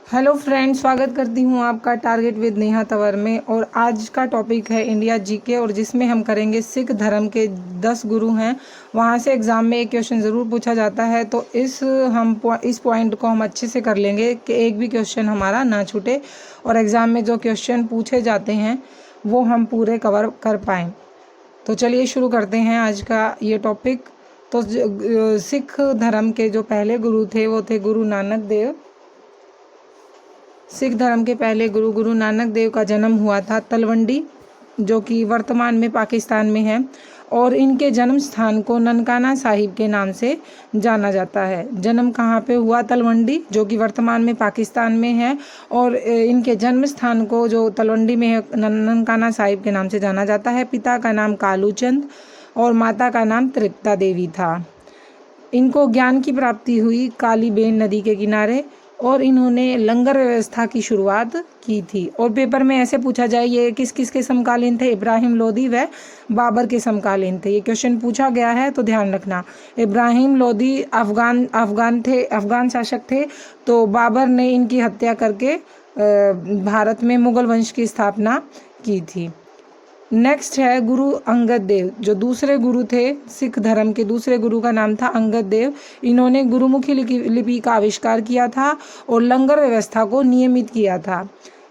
Hello friends, स्वागत करती हूँ आपका टारगेट विद नेहा तंवर में। और आज का टॉपिक है इंडिया जीके, और जिसमें हम करेंगे सिख धर्म के 10 गुरु हैं। वहाँ से एग्ज़ाम में एक क्वेश्चन ज़रूर पूछा जाता है, तो इस पॉइंट को हम अच्छे से कर लेंगे कि एक भी क्वेश्चन हमारा ना छूटे और एग्ज़ाम में जो क्वेश्चन पूछे जाते हैं वो हम पूरे कवर कर पाएँ। तो चलिए शुरू करते हैं आज का ये टॉपिक। तो सिख धर्म के जो पहले गुरु थे वो थे गुरु नानक देव। सिख धर्म के पहले गुरु नानक देव का जन्म हुआ था तलवंडी, जो कि वर्तमान में पाकिस्तान में है, और इनके जन्म स्थान को ननकाना साहिब के नाम से जाना जाता है। जन्म कहाँ पे हुआ? तलवंडी, जो कि वर्तमान में पाकिस्तान में है, और इनके जन्म स्थान को जो तलवंडी में है ननकाना साहिब के नाम से जाना जाता है। पिता का नाम कालूचंद और माता का नाम तृप्ता देवी था। इनको ज्ञान की प्राप्ति हुई कालीबेन नदी के किनारे, और इन्होंने लंगर व्यवस्था की शुरुआत की थी। और पेपर में ऐसे पूछा जाए ये किस किस के समकालीन थे? इब्राहिम लोदी व बाबर के समकालीन थे। ये क्वेश्चन पूछा गया है, तो ध्यान रखना। इब्राहिम लोदी अफगान शासक थे, तो बाबर ने इनकी हत्या करके भारत में मुगल वंश की स्थापना की थी। नेक्स्ट है गुरु अंगद देव, जो दूसरे गुरु थे। सिख धर्म के दूसरे गुरु का नाम था अंगद देव। इन्होंने गुरुमुखी लिपि का आविष्कार किया था और लंगर व्यवस्था को नियमित किया था।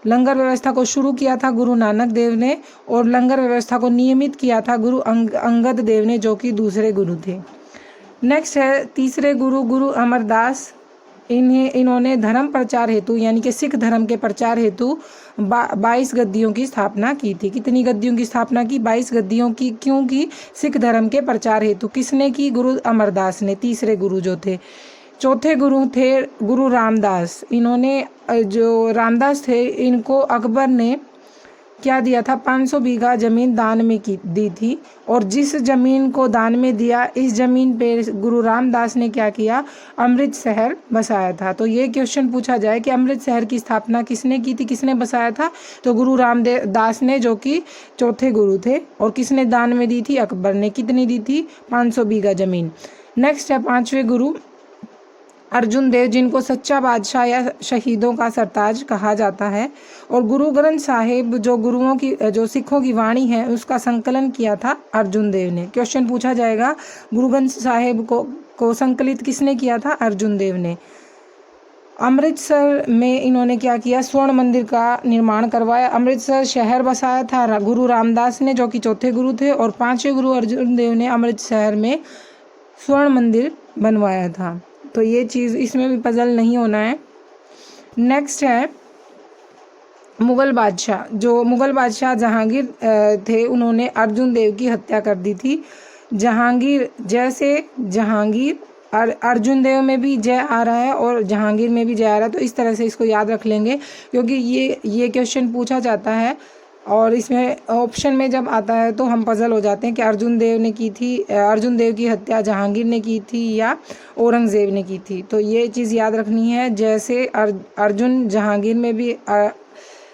लंगर व्यवस्था को शुरू किया था गुरु नानक देव ने, और लंगर व्यवस्था को नियमित किया था गुरु अंगद देव ने, जो कि दूसरे गुरु थे। नेक्स्ट है तीसरे गुरु अमरदास। इन्होंने धर्म प्रचार हेतु, यानी कि सिख धर्म के प्रचार हेतु 22 गद्दियों की स्थापना की थी। कितनी गद्दियों की स्थापना की? 22 गद्दियों की। क्यों की? सिख धर्म के प्रचार हेतु। किसने की? गुरु अमरदास ने, तीसरे गुरु जो थे। चौथे गुरु थे गुरु रामदास। इन्होंने जो रामदास थे, इनको अकबर ने क्या दिया था? 500 बीघा जमीन दान में दी थी, और जिस जमीन को दान में दिया, इस जमीन पे गुरु रामदास ने क्या किया? अमृत शहर बसाया था। तो ये क्वेश्चन पूछा जाए कि अमृत शहर की स्थापना किसने की थी, किसने बसाया था? तो गुरु रामदास ने, जो कि चौथे गुरु थे। और किसने दान में दी थी? अकबर ने। कितनी दी थी? 500 बीघा जमीन। नेक्स्ट है पांचवें गुरु अर्जुन देव, जिनको सच्चा बादशाह या शहीदों का सरताज कहा जाता है। और गुरु ग्रंथ साहिब जो सिखों की वाणी है, उसका संकलन किया था अर्जुन देव ने। क्वेश्चन पूछा जाएगा गुरु ग्रंथ साहिब को संकलित किसने किया था? अर्जुन देव ने। अमृतसर में इन्होंने क्या किया? स्वर्ण मंदिर का निर्माण करवाया। अमृतसर शहर बसाया था गुरु रामदास ने, जो कि चौथे गुरु थे, और पांचवें गुरु अर्जुन देव ने अमृतसर में स्वर्ण मंदिर बनवाया था। तो ये चीज़, इसमें भी पजल नहीं होना है। नेक्स्ट है मुग़ल बादशाह। जो मुग़ल बादशाह जहांगीर थे, उन्होंने अर्जुन देव की हत्या कर दी थी। जहांगीर, जैसे जहांगीर, अर्जुन देव में भी जय आ रहा है और जहांगीर में भी जय आ रहा है, तो इस तरह से इसको याद रख लेंगे, क्योंकि ये क्वेश्चन पूछा जाता है। और इसमें ऑप्शन में जब आता है तो हम पजल हो जाते हैं कि अर्जुन देव की हत्या जहांगीर ने की थी या औरंगज़ेब ने की थी। तो ये चीज़ याद रखनी है। जैसे अर्जुन जहांगीर में भी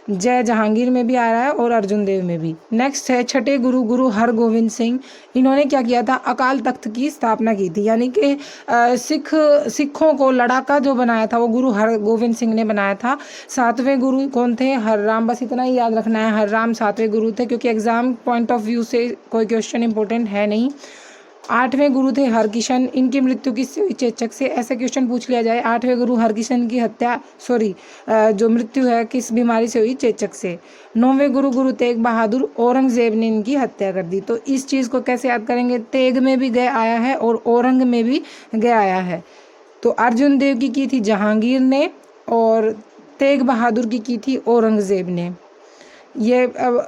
जय जहांगीर में भी आ रहा है और अर्जुन देव में भी। नेक्स्ट है छठे गुरु हरगोविंद सिंह। इन्होंने क्या किया था? अकाल तख्त की स्थापना की थी, यानी कि सिखों को लड़ाका जो बनाया था वो गुरु हरगोविंद सिंह ने बनाया था। सातवें गुरु कौन थे? हरराम। बस इतना ही याद रखना है, हरराम सातवें गुरु थे, क्योंकि एग्जाम पॉइंट ऑफ व्यू से कोई क्वेश्चन इंपॉर्टेंट है नहीं। आठवें गुरु थे हरकिशन। इनकी मृत्यु किससे हुई? चेचक से। ऐसे क्वेश्चन पूछ लिया जाए। आठवें गुरु हरकिशन की जो मृत्यु है किस बीमारी से हुई? चेचक से। नौवें गुरु तेग बहादुर। औरंगजेब ने इनकी हत्या कर दी। तो इस चीज़ को कैसे याद करेंगे? तेग में भी गए आया है और औरंग में भी गए आया है। तो अर्जुन देव की थी जहांगीर ने, और तेग बहादुर की थी औरंगजेब ने। ये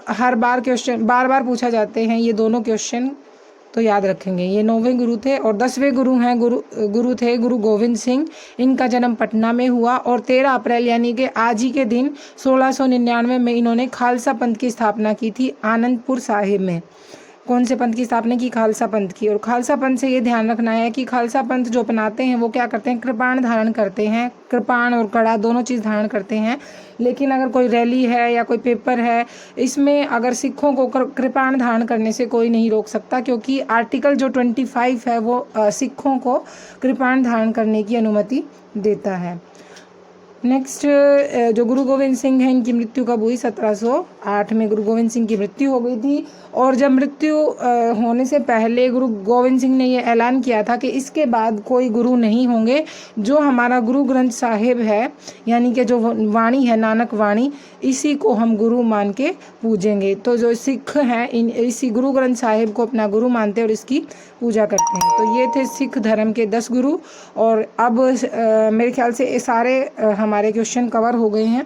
हर बार क्वेश्चन बार पूछा जाते हैं ये दोनों क्वेश्चन, तो याद रखेंगे। ये 9वें गुरु थे। और 10वें गुरु थे गुरु गोविंद सिंह। इनका जन्म पटना में हुआ, और 13 अप्रैल यानी कि आज ही के दिन 1699 में इन्होंने खालसा पंथ की स्थापना की थी आनंदपुर साहिब में। कौन से पंथ की स्थापना की? खालसा पंथ की। और खालसा पंथ से ये ध्यान रखना है कि खालसा पंथ जो अपनाते हैं वो क्या करते हैं? कृपाण धारण करते हैं। कृपाण और कड़ा दोनों चीज़ धारण करते हैं। लेकिन अगर कोई रैली है या कोई पेपर है, इसमें अगर सिखों को कृपाण धारण करने से कोई नहीं रोक सकता, क्योंकि आर्टिकल जो 25 है वो सिखों को कृपाण धारण करने की अनुमति देता है। नेक्स्ट जो गुरु गोविंद सिंह हैं, इनकी मृत्यु कब हुई? 1708 में गुरु गोविंद सिंह की मृत्यु हो गई थी। और जब मृत्यु होने से पहले गुरु गोविंद सिंह ने ये ऐलान किया था कि इसके बाद कोई गुरु नहीं होंगे, जो हमारा गुरु ग्रंथ साहिब है, यानी कि जो वाणी है, नानक वाणी, इसी को हम गुरु मान के पूजेंगे। तो जो सिख हैं इसी गुरु ग्रंथ साहिब को अपना गुरु मानते हैं और इसकी पूजा करते हैं। तो ये थे सिख धर्म के 10 गुरु। और अब मेरे ख्याल से ये सारे हमारे क्वेश्चन कवर हो गए हैं।